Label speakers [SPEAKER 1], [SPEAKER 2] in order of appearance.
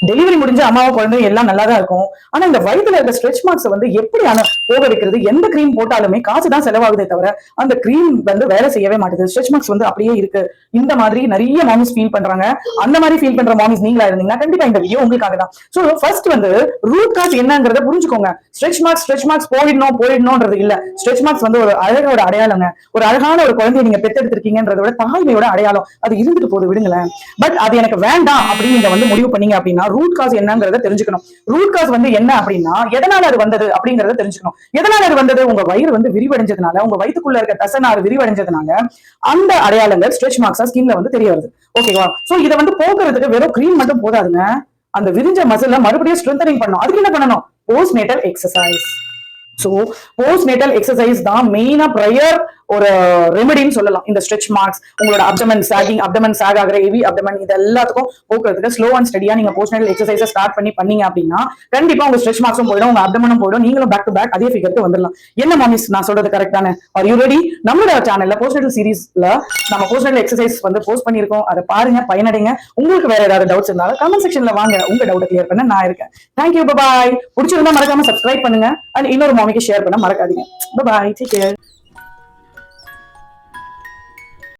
[SPEAKER 1] Delivery முடிஞ்ச அம்மாவும் குழந்தை எல்லாம் நல்லா தான் இருக்கும். ஆனா இந்த வயித்துல இருக்க ஸ்ட்ரெச் மார்க்ஸ் வந்து எப்படி போக வைக்கிறது? எந்த கிரீம் போட்டாலுமே காசு தான் செலவாகுதே தவிர அந்த கிரீம் வந்து வேலை செய்யவே மாட்டேங்குது. ஸ்ட்ரெச் மார்க்ஸ் வந்து அப்படியே இருக்கு. இந்த மாதிரி நிறைய மாமிஸ் ஃபீல் பண்றாங்க. அந்த மாதிரி ஃபீல் பண்ற மாமிஸ் நீங்களா இருந்தீங்கன்னா கண்டிப்பா இந்த வீடியோ உங்களுக்காக தான். சோ ஃபர்ஸ்ட் வந்து ரூட் காஸ் என்னங்கறத புரிஞ்சுக்கோங்க. ஸ்ட்ரெச் மார்க்ஸ் போயிடணும்ன்றது இல்ல. ஸ்ட்ரெச் மார்க்ஸ் வந்து ஒரு அழகோட அடையாளங்க. ஒரு அழகான ஒரு குழந்தையை நீங்க பெத்தெடுத்திருக்கீங்கன்றத விட தாய்மையோட அடையாளம். அது இருந்துட்டு போது விடுங்களேன். பட் அது எனக்கு வேண்டாம் அப்படின்னு நீங்க வந்து முடிவு பண்ணீங்க அப்படின்னா ரூட் காஸ் என்னங்கறத தெரிஞ்சுக்கணும். ரூட் காஸ் வந்து என்ன அப்படின்னா எதனால அது வந்தது அப்படிங்கறத தெரிஞ்சுக்கணும். எதனால அது வந்தது? உங்க வயிறு வந்து விரிவடைஞ்சதுனால, உங்க வயித்துக்குள்ள இருக்க தசநாறு விரிவடைஞ்சதுனால அந்த அடையாளங்கள் ஸ்ட்ரெச் மார்க்ஸா ஸ்கின்ல வந்து தெரிய வருது. ஓகேவா? சோ இத வந்து போக்குறதுக்கு வெறும் கிரீம் மட்டும் போதாதுங்க. அந்த விரிஞ்ச மசில மறுபடியும் ஸ்ட்ரென்தனிங் பண்ணணும். அதுக்கு என்ன பண்ணணும்? Post natal exercise. So post natal exercise தான் மெயினா ப்ரையர் ஒரு ரெமெடின்னு சொல்லலாம். இந்த ஸ்ட்ரெச் மார்க்ஸ், உங்களோட அப்டமன் சாக் ஆகிற ஹெவி அப்டமன், இது எல்லாத்துக்கும் போக்குறதுக்கு ஸ்லோ அண்ட் ஸ்டடியா நீங்க போஸ்ட் நேட்டல் எக்ஸசைஸ் ஸ்டார்ட் பண்ணீங்க அப்படின்னா கண்டிப்பா உங்க ஸ்ட்ரெச் மார்க்ஸும் போயிடும், உங்க அப்டமனும் போயிடும், நீங்களும் பேக் டு பேக் அதே ஃபிகருக்கு வந்துடலாம். என்ன மாமிஸ் நான் சொல்றது கரெக்டான? Are you ready? நம்மளோட சேனல்ல போஸ்ட் நேட்டல் சீரீஸ்ல நம்ம போஸ்ட் நேட்டல் எக்ஸசைஸ் வந்து போஸ்ட் பண்ணிருக்கோம். அதை பாருங்க, பயனடைங்க. உங்களுக்கு வேற ஏதாவது டவுட்ஸ் இருந்தாலும் கமெண்ட் செக்ஷன்ல வாங்க, உங்க டவுட் கிளியர் பண்ண நான் இருக்கேன். தேங்க்யூ, பாய். பிடிச்சிருந்தா மறக்காம சப்ஸ்கிரைப் பண்ணுங்க அண்ட் இன்னொரு மாமிக்கு ஷேர் பண்ண மறக்காதீங்க. பாய், டேக் கேர்.